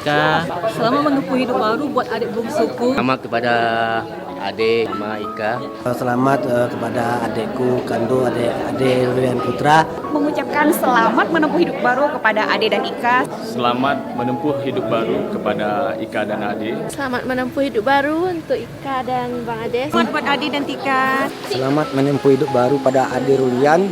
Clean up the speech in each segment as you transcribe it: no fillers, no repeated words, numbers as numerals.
Ika. Selamat menempuh hidup baru buat adik bungsuku. Selamat kepada adik Mama Ika. Selamat kepada adikku Kando, adik Rian Putra. Mengucapkan selamat menempuh hidup baru kepada Ade dan Ika. Selamat menempuh hidup baru kepada Ika dan Ade. Selamat menempuh hidup baru untuk Ika dan Bang Ade. Selamat buat Ade dan Tika. Selamat menempuh hidup baru pada adik Rulian.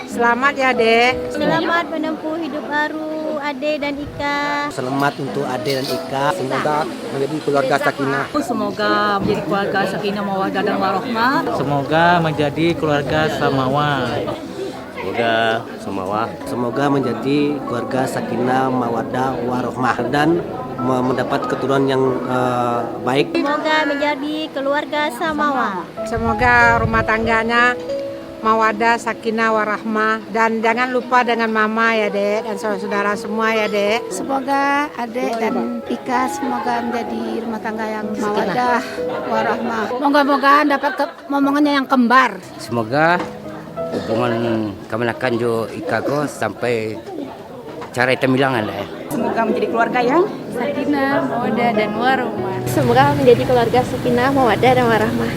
Selamat ya, Dek. Selamat menempuh hidup baru Ade dan Ika. Selamat untuk adik dan Ika. Semoga menjadi keluarga sakinah. Semoga menjadi keluarga sakinah mawaddah dan warahmah. Semoga menjadi keluarga samawa. Semoga samawa. Semoga menjadi keluarga sakinah mawaddah warahmah dan mendapat keturunan yang baik. Semoga menjadi keluarga samawa. Semoga rumah tangganya mawadah, sakinah, warahmah. Dan jangan lupa dengan mama ya, Dek. Dan saudara-saudara semua ya, Dek. Semoga adik dan Ika semoga menjadi rumah tangga yang mawadah, warahmah. Moga-moga dapat momongannya yang kembar. Semoga hubungan kemenakan jo Ika ko sampai cara temilangan lah. Semoga menjadi keluarga yang Sakinah, mawadah dan warahmah. Semoga menjadi keluarga sakinah, mawadah dan warahmah.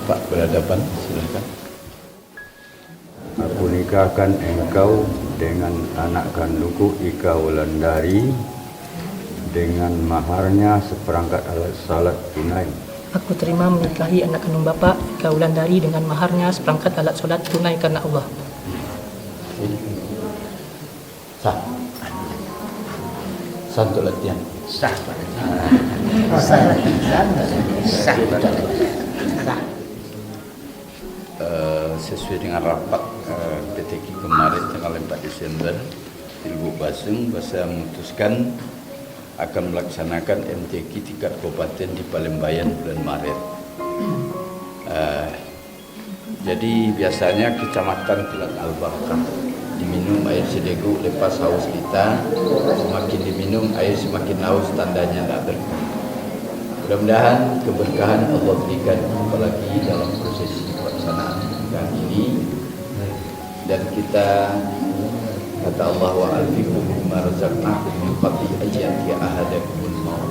Pak berhadapan, silakan. Aku nikahkan engkau dengan anak kandungku Ika Wulandari dengan maharnya seperangkat alat salat tunai. Aku terima menikahi anak kandung Bapak Ika Wulandari dengan maharnya seperangkat alat salat tunai karena Allah. Sah. Sah untuk latihan. Sah. Sesuai dengan rapat PTK kemarin tanggal 4 Desember di Lubuk Basung, saya memutuskan akan melaksanakan MTQ tingkat kabupaten di Palembayan bulan Maret. Jadi biasanya kecamatan Kilat Al-Barakah diminum air sedegu, lepas haus kita semakin diminum air semakin haus, tandanya tidak berkah. Mudah-mudahan keberkahan Allah berikan apalagi dalam prosesi pelaksanaan pernikahan ini, dan kita kata Allah wa alfiqu bima razaqnakum min qabli an ya'tiya ahadakumul maut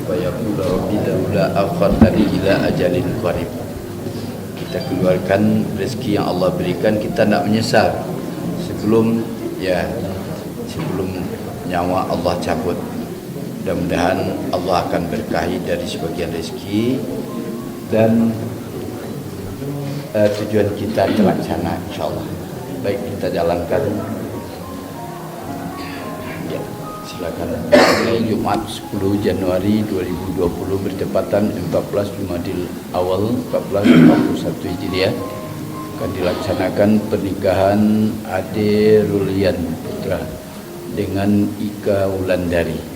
fa yaqulu rabbi laula akhartani ila ajalin qarib. Kita keluarkan rezeki yang Allah berikan, kita tidak menyesal sebelum nyawa Allah cabut. Mudah-mudahan Allah akan berkahi dari sebagian rezeki dan tujuan kita terlaksana insyaallah. Baik, kita jalankan. Ya, silakan. Hari Jumat 10 Januari 2020 bertepatan 14 Jumadil Awal 1441 Hijriah akan dilaksanakan pernikahan Ade Rulian Putra dengan Ika Wulandari.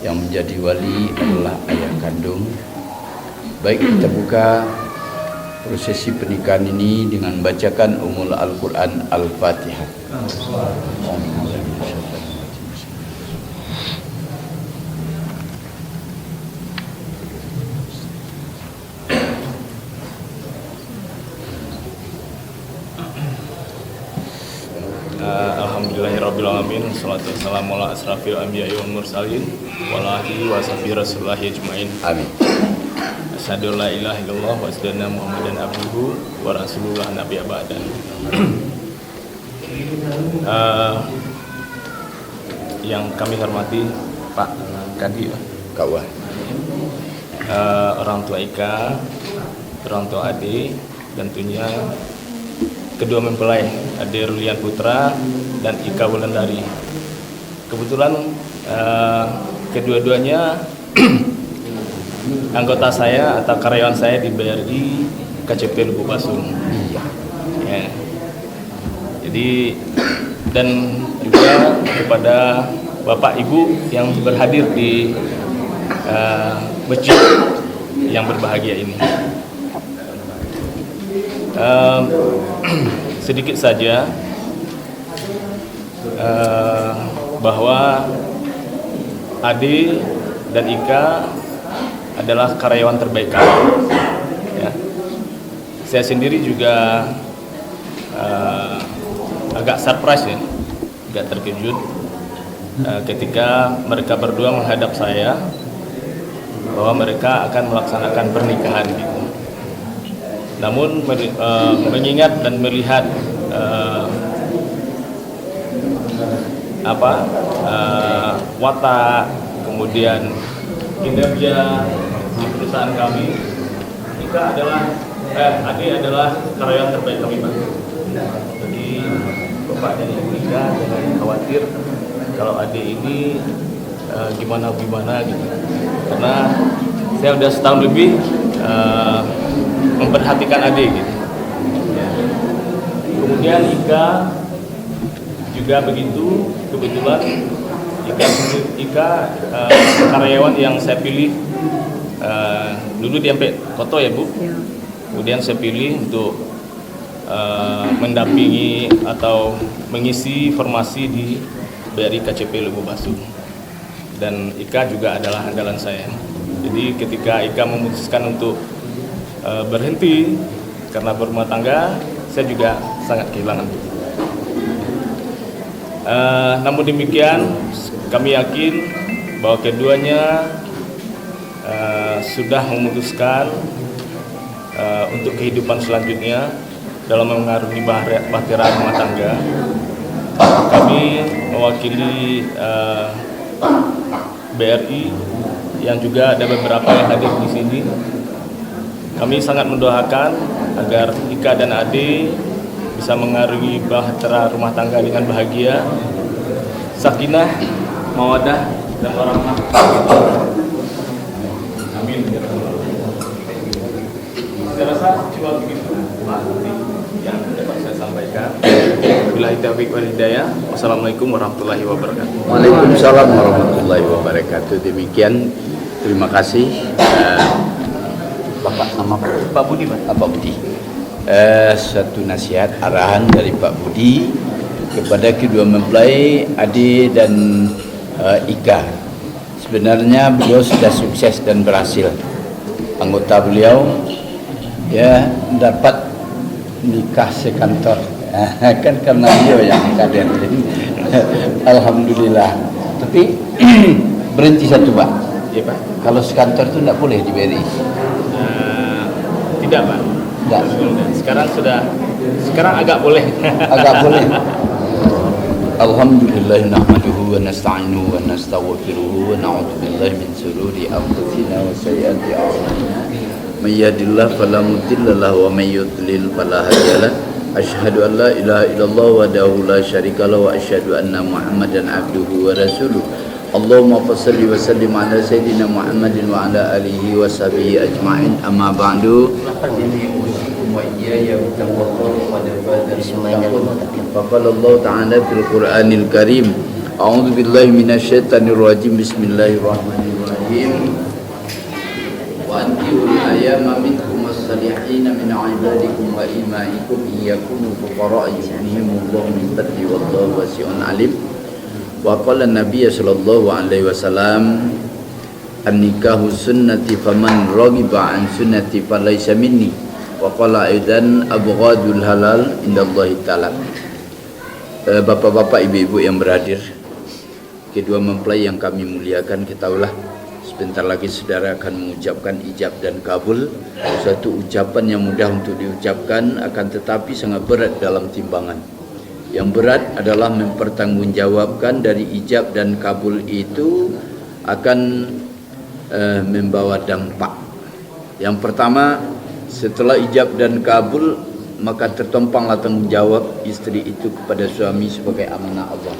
Yang menjadi wali adalah ayah kandung. Baik, kita buka prosesi pernikahan ini dengan membacakan Ummul Al-Quran Al-Fatihah. Alhamdulillahirrabbilalamin. Salatu wassalamu ala asrafil anbiya'i wal mursalin wa ala alihi wa sahbihi rasulillahi ajma'in. Amin. Asyhadu la ilaha illallah wa asyhadu anna Muhammadan abduhu wa rasulullah nabiyya ba'dan. Yang kami hormati Pak Kadi, Kawah, orang tua Ika, orang tua Ade, dan tentunya kedua mempelai Ade Rulian Putra dan Ika Wulandari. Kebetulan kedua-duanya anggota saya atau karyawan saya di BRI KCP Lubuk Basung. Ya. Jadi dan juga kepada Bapak Ibu yang berhadir di masjid yang berbahagia ini. Sedikit saja bahwa Ade dan Ika adalah karyawan terbaik kami. Ya. Saya sendiri juga agak surprise ya, agak terkejut ketika mereka berdua menghadap saya bahwa mereka akan melaksanakan pernikahan gitu. Namun mengingat dan melihat watak, kemudian kinerja di perusahaan kami, Ade adalah karyawan terbaik kami, Pak. Jadi Bapak dan Ibu Ika jangan khawatir kalau Ade ini gimana gitu, karena saya udah setahun lebih memperhatikan Ade gitu. Kemudian Ika juga begitu, kebetulan Ika karyawan yang saya pilih dulu di MP Koto ya Bu. Kemudian saya pilih untuk mendampingi atau mengisi formasi di BRI KCP Lubuk Basung. Dan Ika juga adalah andalan saya. Jadi ketika Ika memutuskan untuk berhenti karena berumah tangga, saya juga sangat kehilangan. Namun demikian, kami yakin bahwa keduanya sudah memutuskan untuk kehidupan selanjutnya dalam mengarungi bahtera rumah tangga. Kami mewakili BRI yang juga ada beberapa yang hadir di sini. Kami sangat mendoakan agar Ika dan Ade bisa mengarungi bahtera rumah tangga dengan bahagia, sakinah, mawadah, dan warahmah. Amin. Saya rasa cuma begitu yang dapat saya sampaikan. Billahi taufiq wal hidayah. Wassalamualaikum warahmatullahi wabarakatuh. Waalaikumsalam warahmatullahi wabarakatuh. Demikian, terima kasih Bapak, nama Pak Budi, Pak Budi. Satu nasihat arahan dari Pak Budi kepada kedua mempelai Ade dan Ika. Sebenarnya beliau sudah sukses dan berhasil. Anggota beliau ya dapat nikah sekantor. Kan karena beliau yang kader. Alhamdulillah. Tapi berhenti satu, Pak. Iya, Pak. Kalau sekantor itu tidak boleh di BRI. Tidak, Pak. Tidak. Sekarang agak boleh. Agak boleh. Alhamdulillah nahmaduhu wa nasta'inuhu wa nastaghfiruhu wa na'udzu billahi min shururi anfusina wa sayyiati a'malina. May yahdihillahu fala mudilla lahu wa may yudlil fala hadiya lahu. Asyhadu an la ilaha illallah wahdahu la syarika lahu wa asyhadu anna Muhammadan abduhu wa rasuluh. Allahumma shalli wa sallim ala sayyidina Muhammadin wa ala alihi wa sahbihi ajma'in. Amma ba'du. Wa iyaya taqwa wa faqala Allah ta'ala fil Qur'anil Karim. A'udzu billahi minasyaitonir rajim. Bismillahirrahmanirrahim. Wa antiul ayyama minkum as-salihin min 'ibadikum wa imaikum iyakunu fuqara yughnihimullahu min fadli wallahu wasi'un 'alim. Wa qala Nabi sallallahu alaihi wasallam an-nikahu sunnati faman raghiba an sunnati falaysa minni. Wa qala aidan abghadul halal indallahi ta'ala. Bapak-bapak, ibu-ibu yang berhadir, kedua mempelai yang kami muliakan, ketahuilah sebentar lagi saudara akan mengucapkan ijab dan kabul. Suatu ucapan yang mudah untuk diucapkan, akan tetapi sangat berat dalam timbangan. Yang berat adalah mempertanggungjawabkan dari ijab dan kabul itu akan membawa dampak. Yang pertama, setelah ijab dan kabul, maka tertumpanglah tanggung jawab istri itu kepada suami sebagai amanah Allah.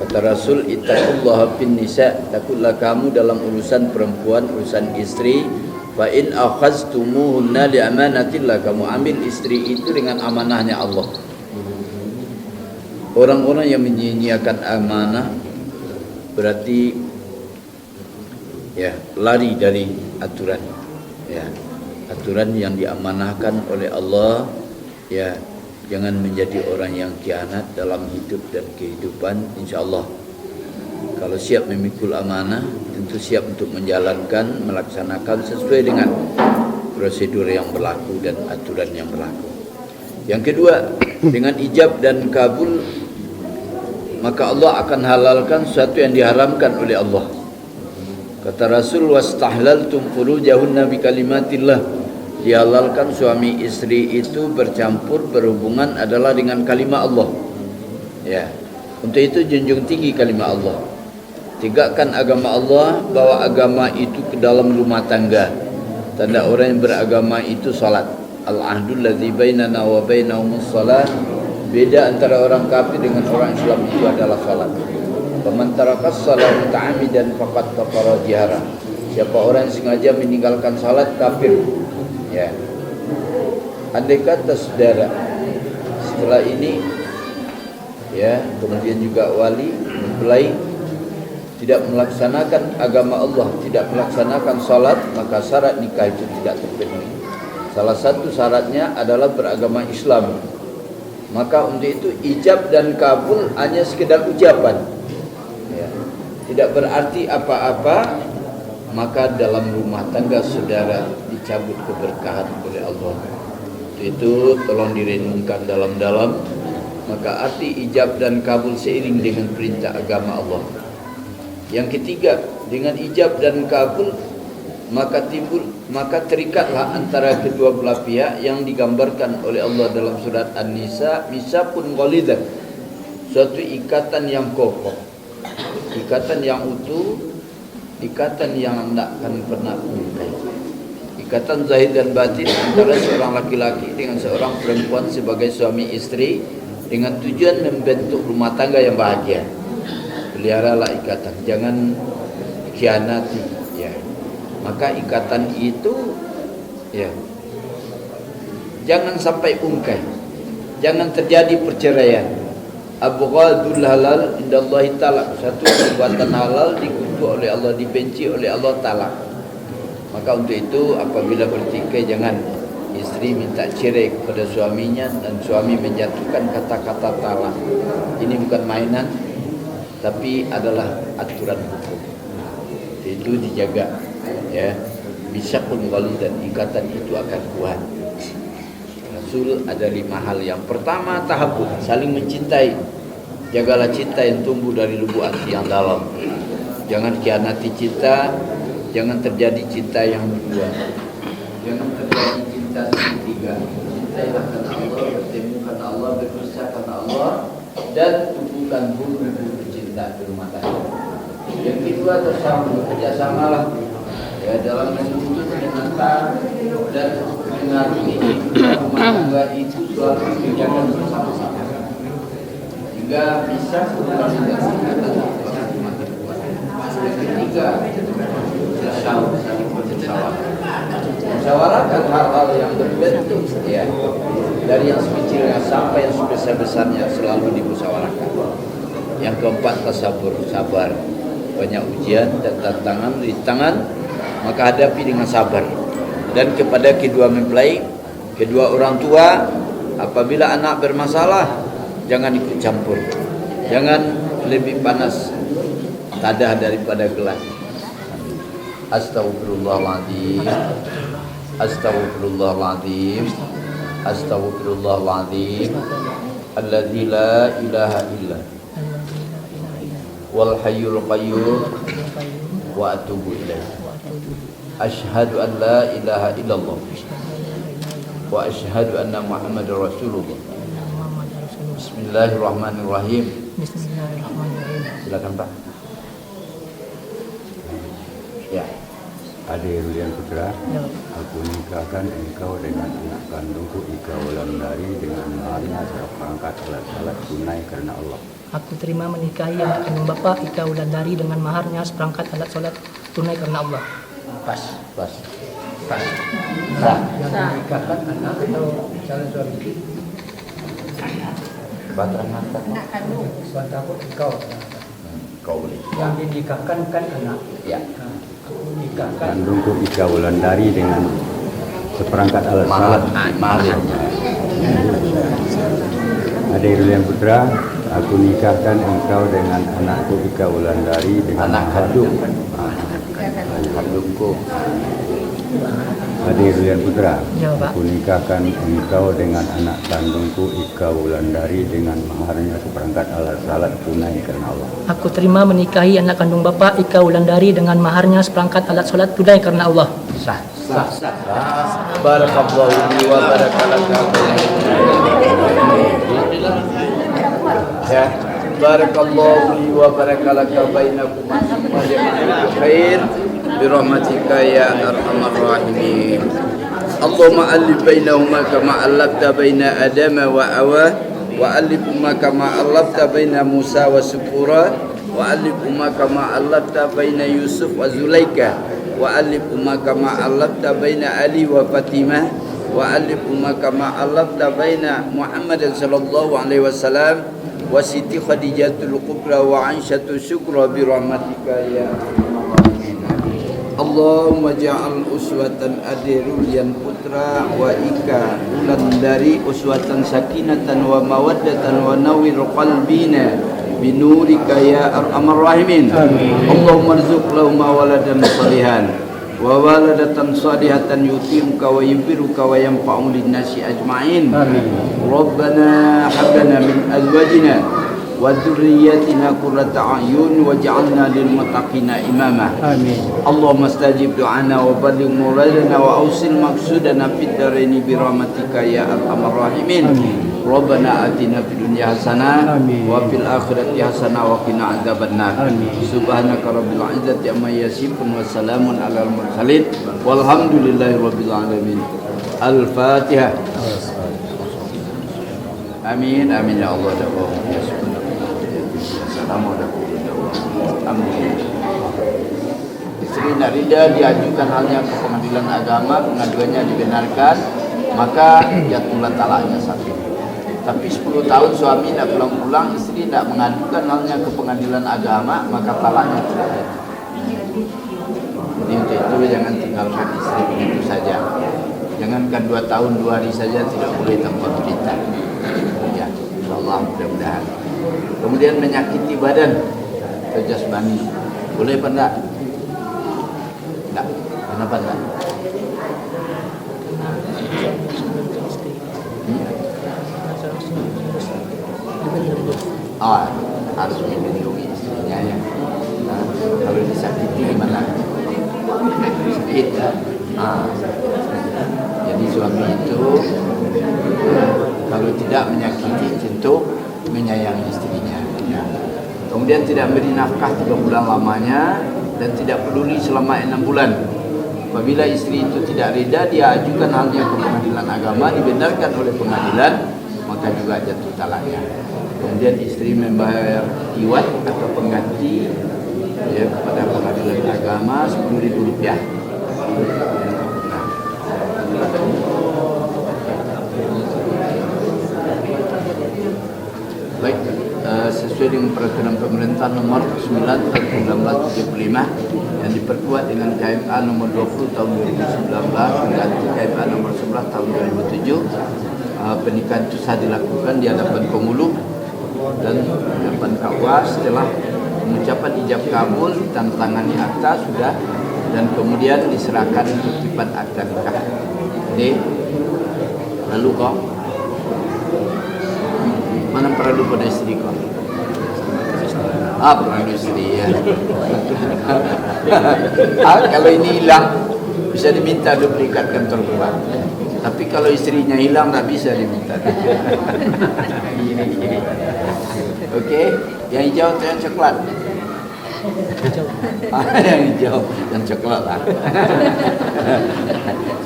Kata Rasul, ittaqullaha fin nisa, takutlah kamu dalam urusan perempuan, urusan istri. Fa in akhaztumuhunna li amanatillah, kamu ambil istri itu dengan amanahnya Allah. Orang-orang yang menyia-nyiakan amanah berarti ya lari dari aturan, ya aturan yang diamanahkan oleh Allah. Ya, jangan menjadi orang yang khianat dalam hidup dan kehidupan. InsyaAllah kalau siap memikul amanah, tentu siap untuk menjalankan, melaksanakan sesuai dengan prosedur yang berlaku dan aturan yang berlaku. Yang kedua, dengan ijab dan kabul, maka Allah akan halalkan sesuatu yang diharamkan oleh Allah. Kata Rasul, wastahlaltum furujahunna bi kalimatillah, dihalalkan suami istri itu bercampur berhubungan adalah dengan kalimat Allah. Ya, untuk itu junjung tinggi kalimat Allah. Tegakkan agama Allah, bawa agama itu ke dalam rumah tangga. Tanda orang yang beragama itu salat. Al-ahdul ladzi bainana wa bainahumus salat. Beda antara orang kafir dengan orang Islam itu adalah salat. Faman tarakas salat muta'ammidan faqad kafara jihara. Siapa orang yang sengaja meninggalkan salat, kafir. Ya. Andai kata saudara setelah ini ya, kemudian juga wali mempelai tidak melaksanakan agama Allah, tidak melaksanakan salat, maka syarat nikah itu tidak terpenuhi. Salah satu syaratnya adalah beragama Islam. Maka untuk itu ijab dan kabul hanya sekedar ucapan, ya, tidak berarti apa-apa. Maka dalam rumah tangga saudara dicabut keberkahan oleh Allah. Itu tolong direnungkan dalam-dalam. Maka arti ijab dan kabul seiring dengan perintah agama Allah. Yang ketiga, dengan ijab dan kabul maka timbul maka terikatlah antara kedua belah pihak yang digambarkan oleh Allah dalam surat An-Nisa, misakun ghalidzan, suatu ikatan yang kokoh, ikatan yang utuh, ikatan yang tidak akan pernah punah. Ikatan zahir dan batin antara seorang laki-laki dengan seorang perempuan sebagai suami istri dengan tujuan membentuk rumah tangga yang bahagia. Peliharalah ikatan, jangan khianati, ya. Maka ikatan itu, ya, jangan sampai ungkai, jangan terjadi perceraian. Abghadul halal indallahi talaq, satu perbuatan halal dikutuk oleh Allah, dibenci oleh Allah, talak. Maka untuk itu apabila bertikai, jangan istri minta cerai kepada suaminya dan suami menjatuhkan kata-kata talak. Ini bukan mainan, tapi adalah aturan hukum. Itu dijaga, ya. Bisa pun dan ikatan itu akan kuat. Rasul ada 5 hal. Yang pertama, tahabbub, saling mencintai. Jagalah cinta yang tumbuh dari lubuk hati yang dalam. Jangan khianati cinta, jangan terjadi cinta yang kedua, jangan terjadi cinta segitiga. Cintailah karena Allah, bertemu karena Allah, berpisah karena Allah, dan tumbuhkan bumbu-bumbu cinta di rumah tangga. Yang kedua, kerjasamalah, ya, dalam menuntut, menata dan mengarungi rumah tangga itu suatu kegiatan bersama-sama hingga bisa saling Yang ketiga, musyawarahkan hal-hal yang berbentuk, ya, dari yang sekecilnya sampai yang sebesar-besarnya selalu dimusyawarahkan. Yang keempat, tasabur, sabar. Banyak ujian dan tantangan di tangan, maka hadapi dengan sabar. Dan kepada kedua mempelai, kedua orang tua, apabila anak bermasalah, jangan ikut campur. Jangan lebih panas tadah daripada gelas. Astaghfirullahaladzim, astaghfirullahaladzim, astaghfirullahaladzim, alladzi la ilaha illa wal hayyul qayyum wa atubu ilaih. Asyhadu an la ilaha illallah wa asyhadu anna Muhammadar Rasulullah. Bismillahirrahmanirrahim. Bismillahirrahmanirrahim. Silakan Pak. Ya. Adik Rulian Putra, aku nikahkan engkau dengan anak kandungku Ika Wulandari dengan maharnya seperangkat alat salat tunai karena Allah. Aku terima menikahi anak kandung Bapak Ika Wulandari dengan maharnya seperangkat alat salat tunai karena Allah. Pas. Yang menikahkan anak atau calon suami? Anak kandung. Suatu aku engkau. Kau boleh. Yang dinikahkan kan anak. Ya. Aku nikahkan Kandungku Ika Wulandari dengan seperangkat alat salat. Maharnya. Adik Rulian Putra, aku nikahkan engkau dengan anakku Ika Wulandari dengan Anak kandung. kandungku. Adik Rulian Putra, Ya, Pak. aku nikahkan engkau dengan anak kandungku Ika Wulandari dengan maharnya seperangkat alat salat tunai karena Allah. Aku terima menikahi anak kandung Bapak Ika Wulandari dengan maharnya seperangkat alat salat tunai karena Allah. Sah. Barakallahu li wa barakallahu. Ya. Barakallahu li wa barakallahu bainakum wa jama'al khair bi rahmatika ya arhamar rahimin. Allahumma alif bainahuma kama alafta baina Adama wa Hawa wa alifhuma kama alafta baina Musa wa Supura wa alifhuma kama alafta baina Yusuf wa Zulaika wa alifhuma kama alafta baina Ali wa Fatimah wa alifhuma kama alafta baina Muhammad sallallahu alaihi wasallam wa Siti Khadijatul Kubra wa Aisyatu Syukra bi rahmatika ya Allahumma ja'al uswatan Adi Rulian Putra wa Ika Wulandari uswatan sakinatan wa mawaddatan wa nawwir qalbina binurika ya arhamar rahimin. Allahumma rzuq lahuma waladan salihan wa waladatan salihatan yutimuka wa yubiruka wa yanfa'u linnasi ajma'in. Rabbana hab lana min azwajina wa dzurriyyatina qurrata a'yun waj'alna lil muttaqina imama. Amin. Allahumma stajib du'ana wa balligh muradana wa awsil maqsudana fid dharaini bi rahmatika ya arhamar rahimin. Rabbana atina fid dunya hasanah wa fil akhirati hasanah wa qina adzabannar. Subhanaka rabbil izzati amma yasifun wa salamun alal mursalin walhamdulillahi rabbil alamin. Al-Fatihah. Amin amin ya Allah ya Allah. Assalamualaikum warahmatullahi wabarakatuh. Istri nak rida diajukan halnya ke pengadilan agama, pengaduannya dibenarkan, maka jatuhlah talaknya satu. Tapi 10 tahun suami tidak pulang-pulang, istri tidak mengadukan halnya ke pengadilan agama, maka talaknya tidak jatuh. Jadi untuk itu jangan tinggalkan istri begitu saja. Jangankan 2 tahun 2 hari saja tidak boleh tanpa berita. Ya, insyaallah mudah-mudahan. Kemudian menyakiti badan atau jasmani, boleh apa enggak? Enggak. Kenapa enggak? Oh, harus melindungi istrinya ya. Nah, kalau disakiti gimana? Sakit ya. Jadi suami itu kalau tidak menyakiti tentu menyayangi istrinya. Ya. Kemudian tidak beri nafkah 3 bulan lamanya dan tidak peduli selama 6 bulan. Apabila istri itu tidak reda, dia ajukan halnya ke pengadilan agama, dibenarkan oleh pengadilan, maka juga jatuh talaknya. Kemudian istri membayar iwat atau pengganti ya, kepada pengadilan agama Rp10.000. Baik, sesuai dengan peraturan pemerintah nomor 9 tahun 1975 yang diperkuat dengan KMA nomor 20 tahun 2019 mengganti KMA nomor 11 tahun 2007, pernikahan itu sah dilakukan di hadapan pemuluh dan hadapan KUA setelah pengucapan ijab kabul, tangani akta sudah, dan kemudian diserahkan kutipan akta nikah. Jadi lalu kau mana perlu pada istri kau? Perlu istri ya. Kalau ini hilang bisa diminta duplikat kantor gua. Tapi kalau istrinya hilang tak bisa diminta. Oke, yang hijau atau yang coklat? Yang hijau, yang coklat lah.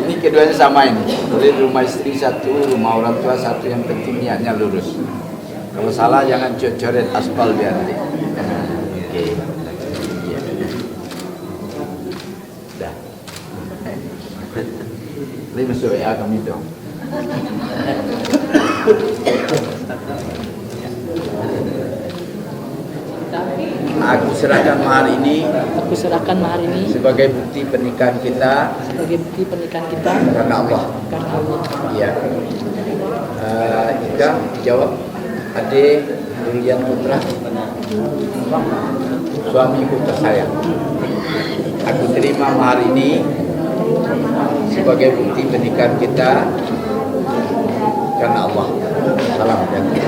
Ini keduanya sama ini. Boleh rumah istri satu, rumah orang tua satu, yang penting niatnya lurus. Kalau salah jangan coret aspal biar nanti. Oke. Dah. Boleh masuk ya kami dong. Aku serahkan mahar ini. Aku serahkan mahar ini sebagai bukti pernikahan kita. Sebagai bukti pernikahan kita. Karena Allah. Karena Allah. Iya. Ika jawab. Adik Durian Putra. Suamiku tersayang. Aku terima mahar ini sebagai bukti pernikahan kita karena Allah. Salam jantung.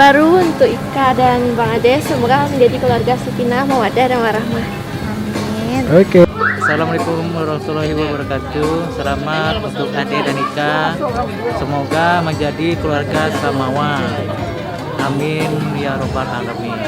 Baru untuk Ika dan Bang Ade, semoga menjadi keluarga sakinah, mawaddah dan warahmah. Amin. Oke. Assalamualaikum warahmatullahi wabarakatuh. Selamat untuk Ade dan Ika. Semoga menjadi keluarga samawa. Amin ya robbal alamin.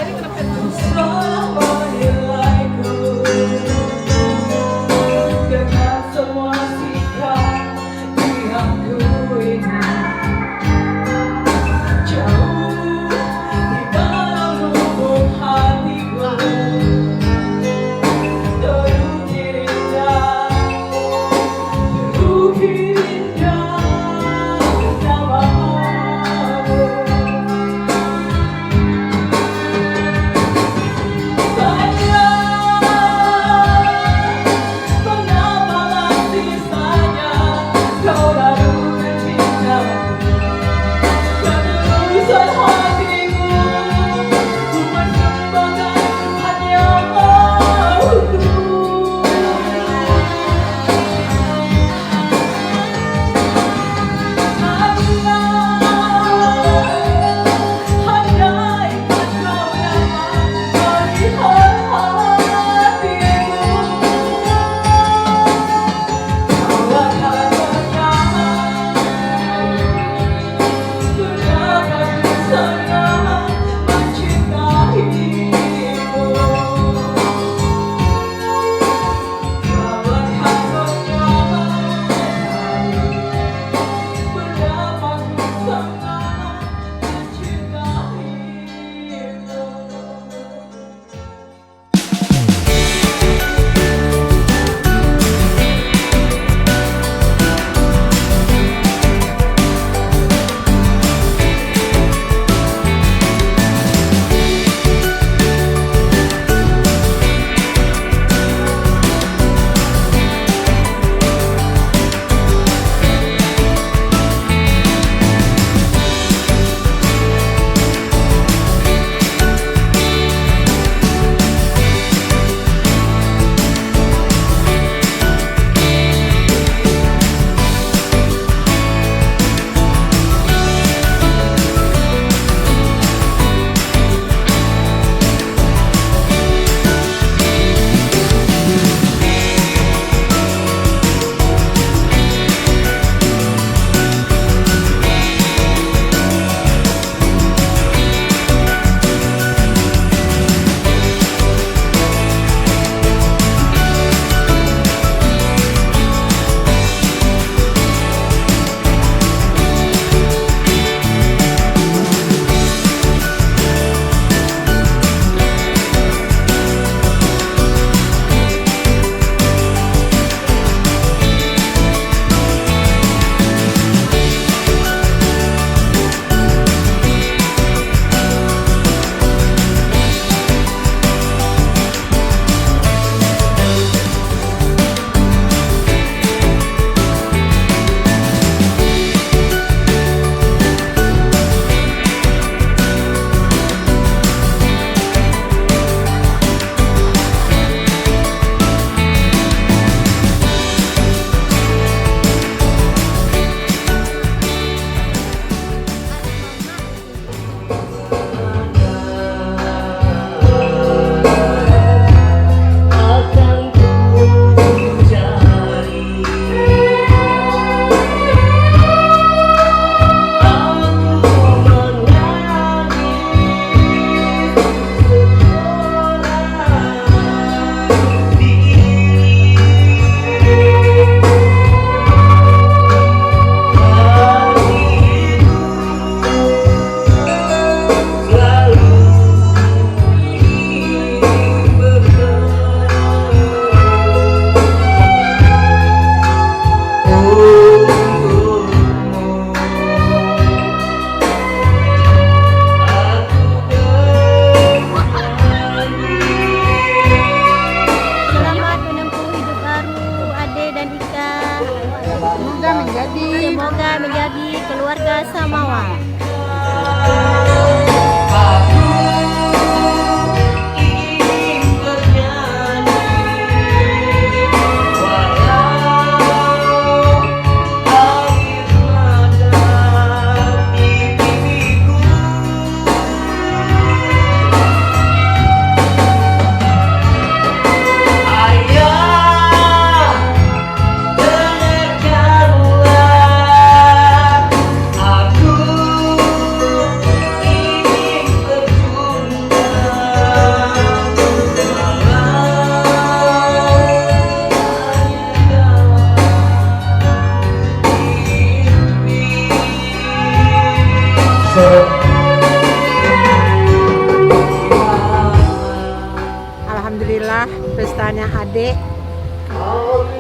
alhamdulillah pestanya adik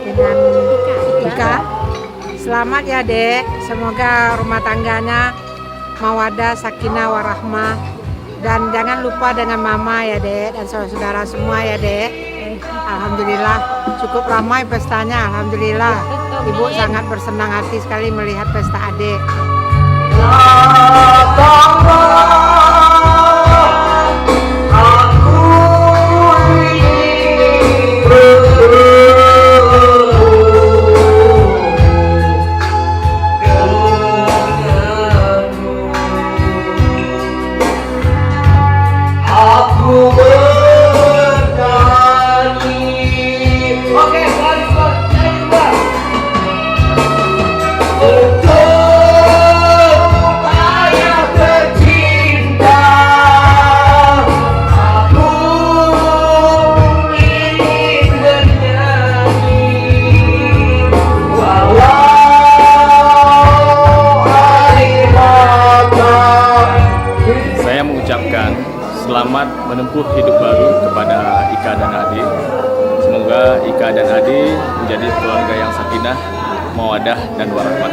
dengan Ika. Selamat ya Dek, semoga rumah tangganya mawadah, sakinah, warahmah. Dan jangan lupa dengan mama ya Dek, dan saudara-saudara semua ya Dek. Alhamdulillah cukup ramai pestanya, alhamdulillah. Ibu sangat bersenang hati sekali melihat pesta adik. Selamat menempuh hidup baru kepada Ika dan Ade. Semoga Ika dan Ade menjadi keluarga yang sakinah, mawadah, dan warahmah.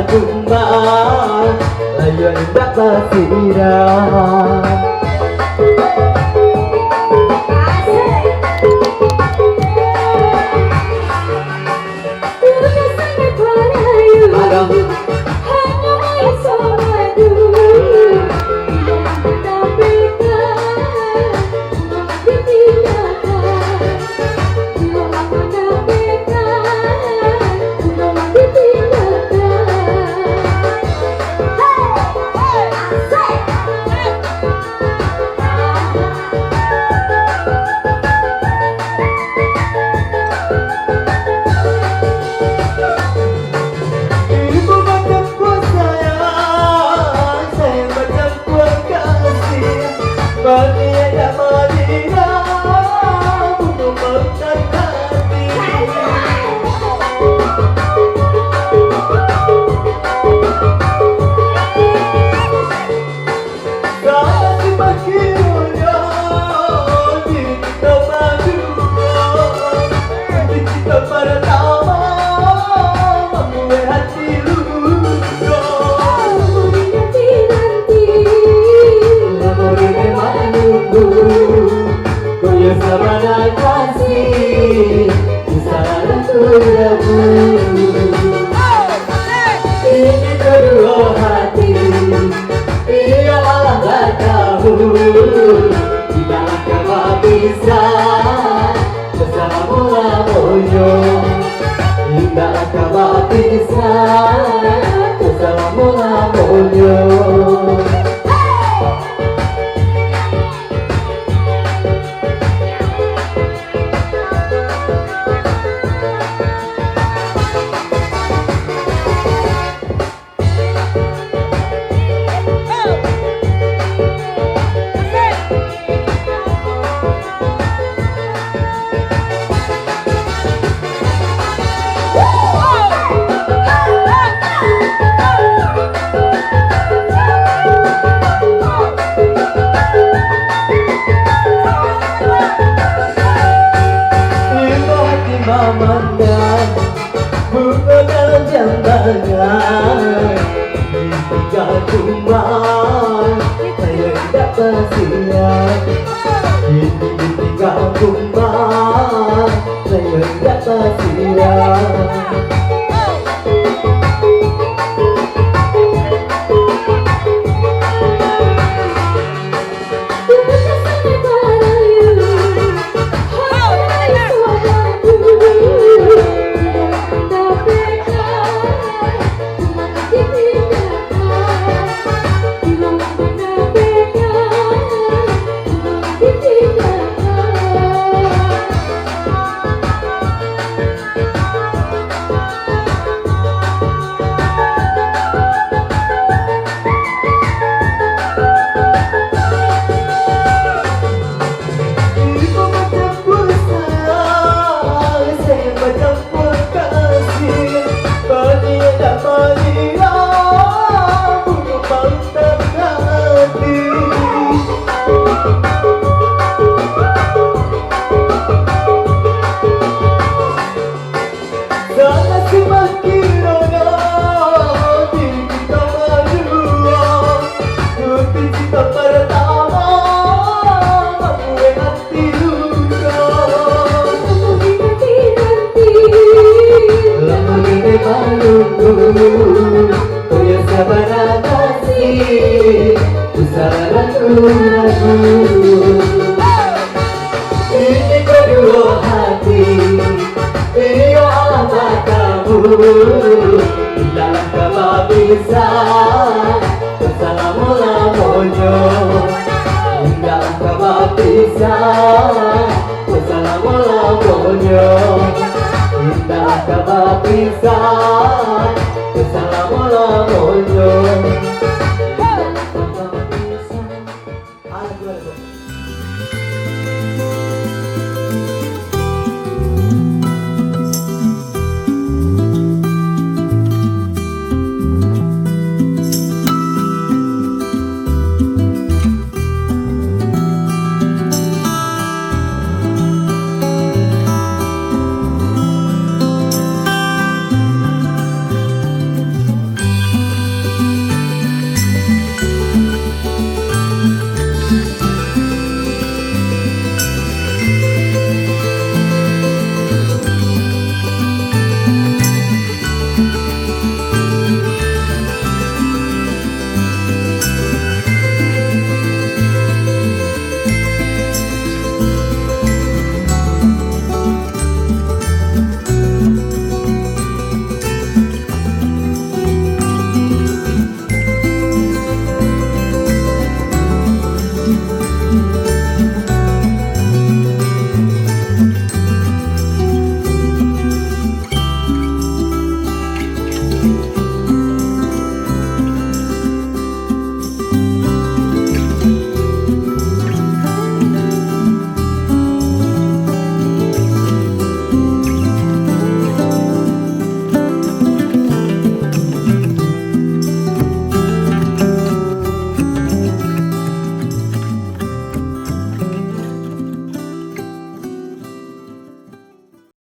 tumbang ayo indah basiran. Ini kedua hati, ia malah gak tahu jika kau bisa bersama mula-mula. Jika kau bisa bersama mula-mula. Memandang bunga dan jambangan ketika tumbang saya tidak bersiap. Ketika tumbang saya tidak bersiap. Ini kedua hati, ia alamat kamu. Dalam kau bisa bersama mula-mula. Dalam kau bisa bersama mula-mula. Dalam kau bisa bersama mula-mula.